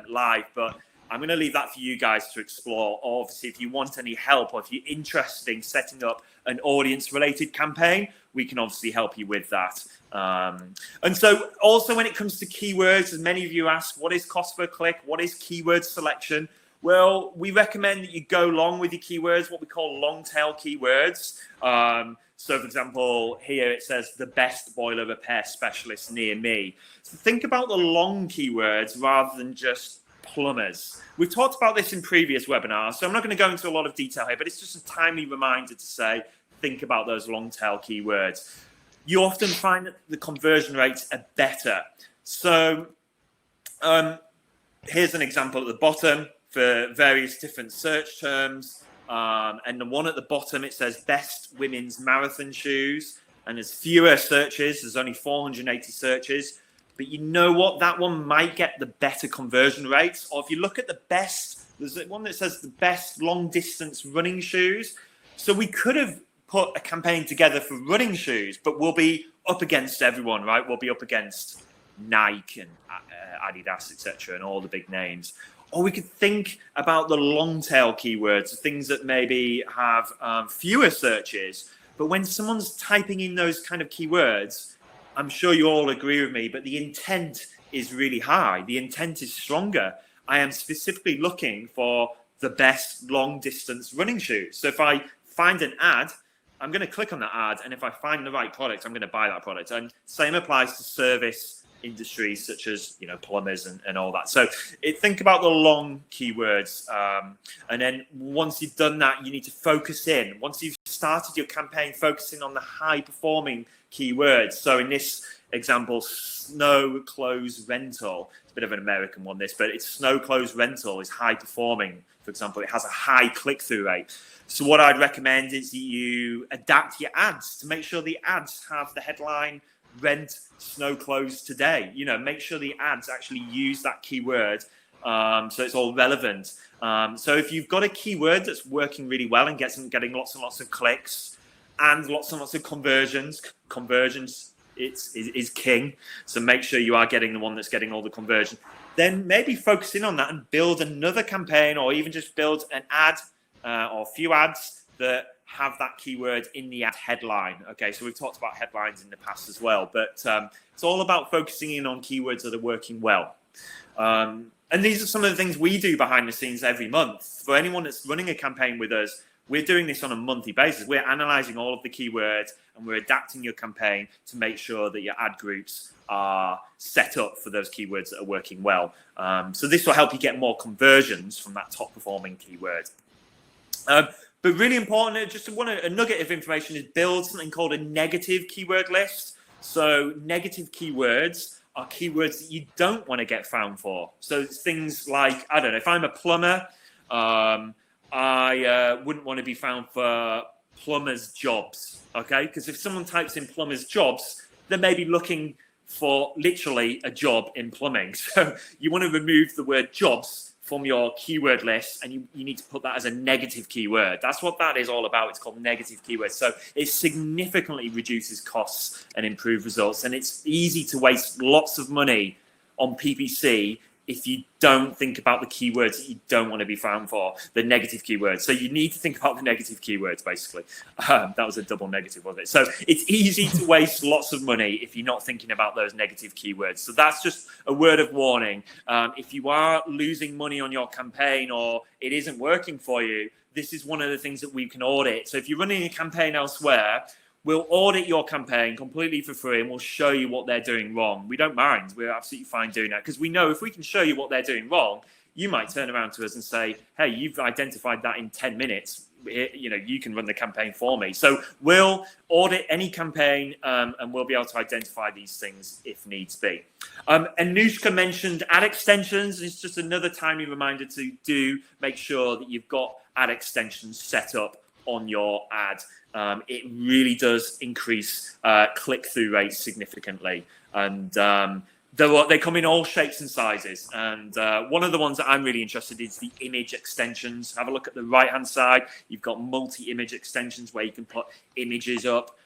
live, but I'm going to leave that for you guys to explore. Obviously, if you want any help, or if you're interested in setting up an audience-related campaign, we can obviously help you with that. And so also when it comes to keywords, as many of you ask, what is cost per click? What is keyword selection? Well, we recommend that you go long with your keywords, what we call long tail keywords. So, for example, here it says the best boiler repair specialist near me. So think about the long keywords rather than just plumbers. We've talked about this in previous webinars, so I'm not going to go into a lot of detail here, but it's just a timely reminder to say, think about those long tail keywords. You often find that the conversion rates are better. So here's an example at the bottom for various different search terms. And the one at the bottom, it says best women's marathon shoes, and there's fewer searches. There's only 480 searches, but you know what? That one might get the better conversion rates. Or if you look at the best, there's one that says the best long distance running shoes. So we could have put a campaign together for running shoes, but we'll be up against everyone, right? We'll be up against Nike and Adidas, etc., and all the big names. Or we could think about the long tail keywords, things that maybe have fewer searches. But when someone's typing in those kind of keywords, I'm sure you all agree with me, but the intent is really high. The intent is stronger. I am specifically looking for the best long distance running shoes. So if I find an ad, I'm going to click on that ad. And if I find the right product, I'm going to buy that product. And same applies to service industries such as plumbers and all that. So think about the long keywords, and then once you've done that, you need to focus in. Once you've started your campaign focusing on the high performing keywords. So in this example, snow clothes rental, it's a bit of an American one, this, but it's snow clothes rental is high performing. For example, it has a high click-through rate. So what I'd recommend is that you adapt your ads to make sure the ads have the headline rent snow clothes today. Make sure the ads actually use that keyword, so it's all relevant. So if you've got a keyword that's working really well and getting lots and lots of clicks and lots of conversions is king. So make sure you are getting the one that's getting all the conversion. Then maybe focus in on that and build another campaign, or even just build an ad or a few ads that have that keyword in the ad headline. Okay, so we've talked about headlines in the past as well, but it's all about focusing in on keywords that are working well. And these are some of the things we do behind the scenes every month. For anyone that's running a campaign with us, we're doing this on a monthly basis. We're analyzing all of the keywords and we're adapting your campaign to make sure that your ad groups are set up for those keywords that are working well. So this will help you get more conversions from that top performing keyword. But really important, just a nugget of information is build something called a negative keyword list. So negative keywords are keywords that you don't want to get found for. So it's things like, I don't know, if I'm a plumber, I wouldn't want to be found for plumber's jobs, okay? Because if someone types in plumber's jobs, they may be looking for literally a job in plumbing. So you want to remove the word jobs from your keyword list, and you need to put that as a negative keyword. That's what that is all about. It's called negative keywords. So it significantly reduces costs and improves results. And it's easy to waste lots of money on PPC if you don't think about the keywords that you don't want to be found for, the negative keywords. So you need to think about the negative keywords, basically. That was a double negative, wasn't it? So it's easy to waste lots of money if you're not thinking about those negative keywords. So that's just a word of warning. If you are losing money on your campaign or it isn't working for you, this is one of the things that we can audit. So if you're running a campaign elsewhere, we'll audit your campaign completely for free and we'll show you what they're doing wrong. We don't mind. We're absolutely fine doing that because we know if we can show you what they're doing wrong, you might turn around to us and say, hey, you've identified that in 10 minutes. You can run the campaign for me. So we'll audit any campaign and we'll be able to identify these things if needs be. And Anushka mentioned ad extensions. It's just another timely reminder to make sure that you've got ad extensions set up on your ad. It really does increase click-through rates significantly. And they come in all shapes and sizes. And one of the ones that I'm really interested in is the image extensions. Have a look at the right-hand side. You've got multi-image extensions where you can put images up.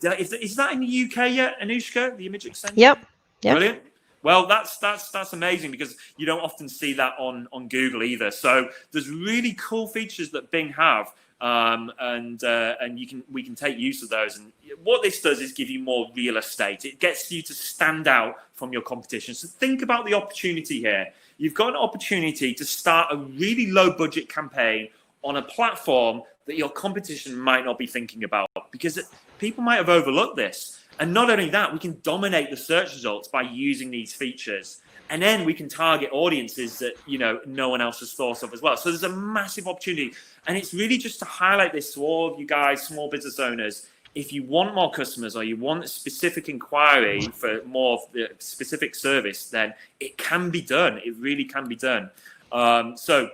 Is that in the UK yet, Anushka, the image extension? Yep. Brilliant. Well, that's amazing because you don't often see that on Google either. So there's really cool features that Bing have. And we can take use of those. And what this does is give you more real estate. It gets you to stand out from your competition. So think about the opportunity here. You've got an opportunity to start a really low budget campaign on a platform that your competition might not be thinking about because people might have overlooked this. And not only that, we can dominate the search results by using these features. And then we can target audiences that, no one else has thought of as well. So there's a massive opportunity. And it's really just to highlight this to all of you guys, small business owners. If you want more customers or you want a specific inquiry for more of the specific service, then it can be done. It really can be done. So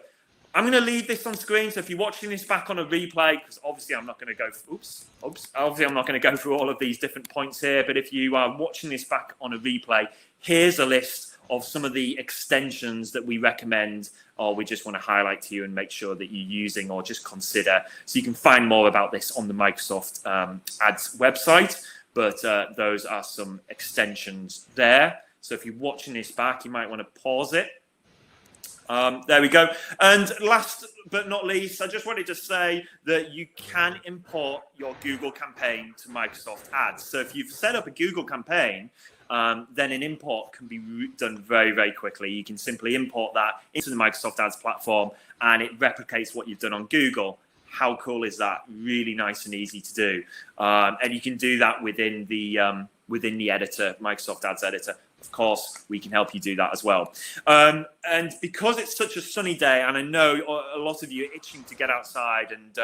I'm going to leave this on screen. So if you're watching this back on a replay, because obviously I'm not going to go, obviously I'm not going to go through all of these different points here. But if you are watching this back on a replay, here's a list of some of the extensions that we recommend or we just want to highlight to you and make sure that you're using or just consider. So you can find more about this on the Microsoft Ads website, but those are some extensions there. So if you're watching this back, you might want to pause it. There we go. And last but not least, I just wanted to say that you can import your Google campaign to Microsoft Ads. So if you've set up a Google campaign, then an import can be done very, very quickly. You can simply import that into the Microsoft Ads platform and it replicates what you've done on Google. How cool is that? Really nice and easy to do. And you can do that within the editor, Microsoft Ads editor. Of course, we can help you do that as well. And because it's such a sunny day, and I know a lot of you are itching to get outside and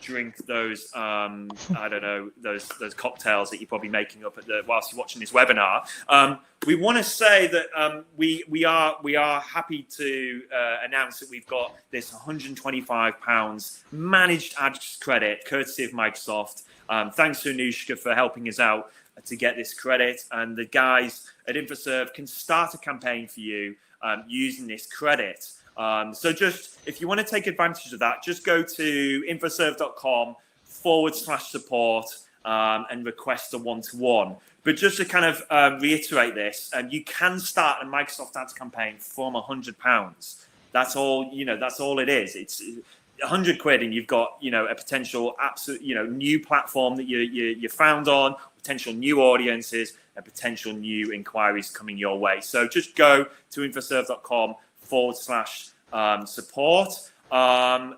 drink those I don't know, those cocktails that you're probably making up whilst you're watching this webinar. We want to say that we are happy to announce that we've got this £125 managed ads credit courtesy of Microsoft. Thanks to Anushka for helping us out to get this credit, and the guys at InfoServe can start a campaign for you using this credit. So just, if you want to take advantage of that, just go to infoserve.com/support and request a one-to-one. But just to kind of reiterate this, you can start a Microsoft Ads campaign from £100. That's all, that's all it is. It's £100 and you've got, a potential absolute, new platform that you found on, potential new audiences and potential new inquiries coming your way. So just go to infoserve.com/support.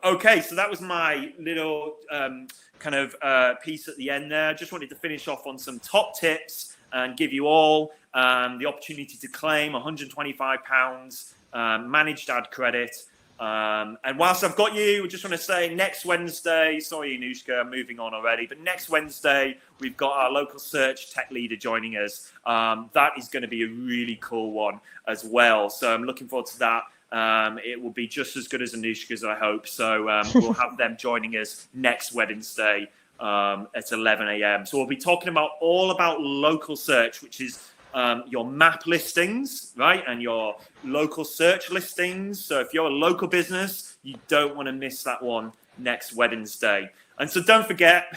Okay, so that was my little piece at the end there. Just wanted to finish off on some top tips and give you all the opportunity to claim £125 managed ad credit. And whilst I've got you, I just want to say next Wednesday, sorry Anushka, I'm moving on already, but next Wednesday, we've got our local search tech leader joining us. That is going to be a really cool one as well. So I'm looking forward to that. It will be just as good as Anushka's, I hope. So we'll have them joining us next Wednesday at 11 a.m. So we'll be talking all about local search, which is your map listings, right? And your local search listings. So if you're a local business, you don't want to miss that one next Wednesday. And so don't forget,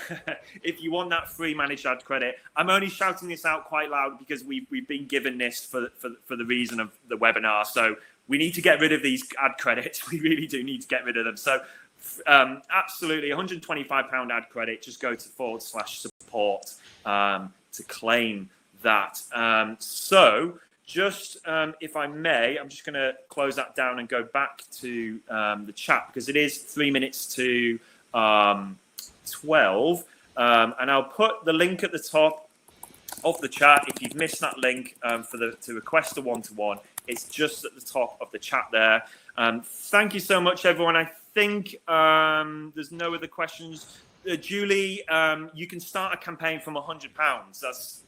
if you want that free managed ad credit, I'm only shouting this out quite loud because we've been given this for the reason of the webinar. So we need to get rid of these ad credits. We really do need to get rid of them. So absolutely, £125 ad credit. Just go to /support to claim that. So just if I may, I'm just going to close that down and go back to the chat because it is 3 minutes to 12, and I'll put the link at the top of the chat. If you've missed that link to request a one-to-one, it's just at the top of the chat there. Thank you so much, everyone. I think there's no other questions. Julie, you can start a campaign from £100.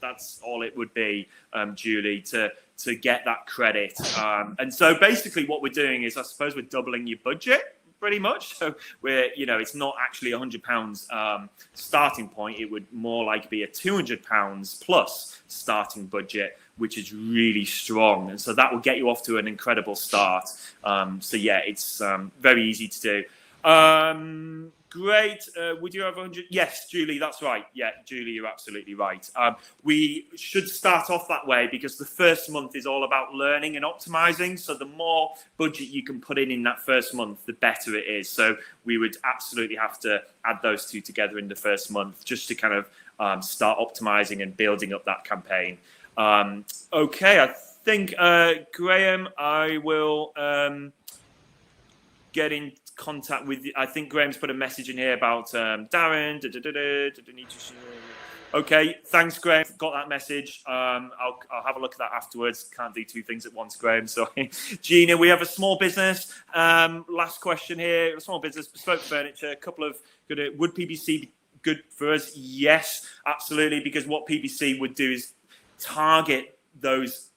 That's all it would be, Julie, to get that credit. And so basically what we're doing is, I suppose, we're doubling your budget pretty much. So it's not actually £100 starting point. It would more like be a £200 plus starting budget, which is really strong. And so that will get you off to an incredible start. So yeah, it's very easy to do. Great. Would you have 100? Yes, Julie, that's right. Yeah, Julie, you're absolutely right. We should start off that way because the first month is all about learning and optimizing. So the more budget you can put in that first month, the better it is. So we would absolutely have to add those two together in the first month just to kind of start optimizing and building up that campaign. Okay, I think, Graham, I will get in contact with you. I think Graham's put a message in here about Darren. Okay, thanks, Graham. Got that message. I'll have a look at that afterwards. Can't do two things at once, Graham. Sorry. Gina, we have a small business. Last question here. A small business, bespoke furniture. A couple of good. Would PPC be good for us? Yes, absolutely. Because what PPC would do is target those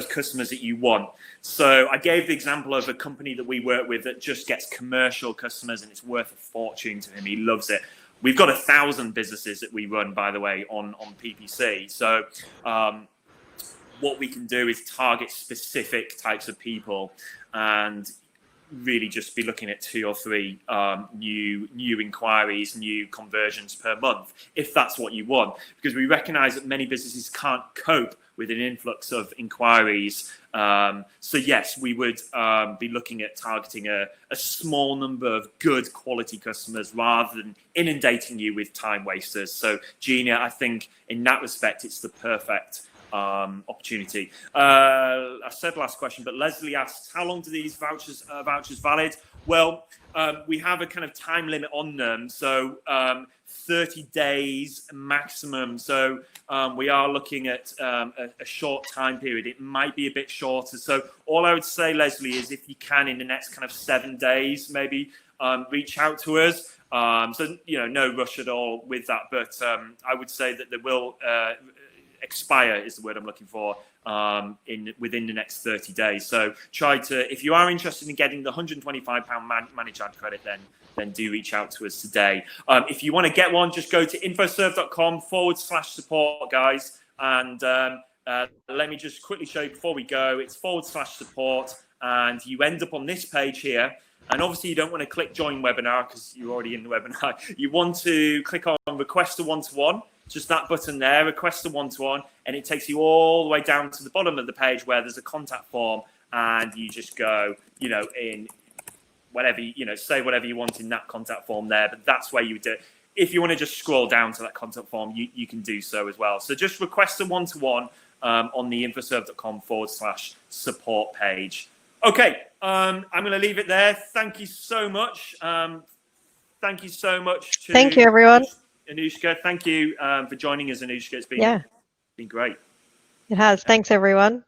customers that you want. So I gave the example of a company that we work with that just gets commercial customers and it's worth a fortune to him. He loves it. We've got 1,000 businesses that we run, by the way, on PPC. So what we can do is target specific types of people and really just be looking at 2 or 3 new inquiries, new conversions per month, if that's what you want. Because we recognize that many businesses can't cope with an influx of inquiries. So yes, we would be looking at targeting a small number of good quality customers rather than inundating you with time wasters. So Gina, I think in that respect, it's the perfect opportunity. I said last question, but Leslie asks, how long do these vouchers valid? Well, we have a kind of time limit on them. So 30 days maximum. So we are looking at a short time period. It might be a bit shorter. So all I would say, Leslie, is if you can in the next kind of 7 days, maybe reach out to us. So, no rush at all with that. But I would say that they will expire is the word I'm looking for within the next 30 days. So if you are interested in getting the £125 managed ad credit, then do reach out to us today. If you want to get one, just go to infoserve.com/support, guys. And let me just quickly show you before we go. It's /support, and you end up on this page here. And obviously, you don't want to click join webinar because you're already in the webinar. You want to click on request a one-to-one, just that button there, request a one-to-one, and it takes you all the way down to the bottom of the page where there's a contact form, and you just go, in whatever, say whatever you want in that contact form there. But that's where you would do it. If you want to just scroll down to that contact form, you can do so as well. So just request a one-to-one on the infoserve.com/support page. Okay, I'm going to leave it there. Thank you so much. Thank you so much to Thank you, everyone. Anushka. Thank you for joining us, Anushka. It's been great. It has. Thanks, everyone.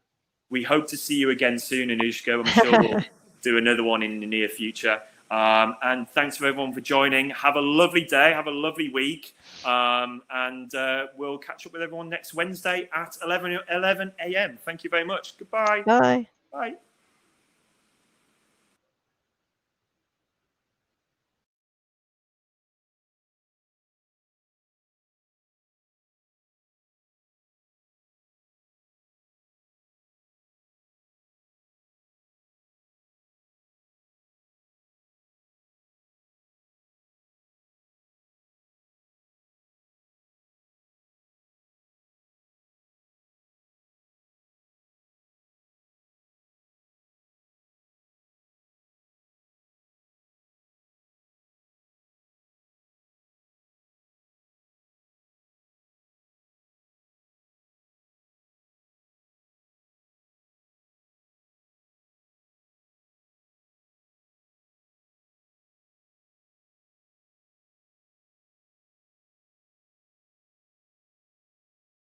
We hope to see you again soon, Anushka. I'm sure we'll do another one in the near future. And thanks for everyone for joining. Have a lovely day. Have a lovely week. And we'll catch up with everyone next Wednesday at 11 a.m. Thank you very much. Goodbye. Bye. Bye.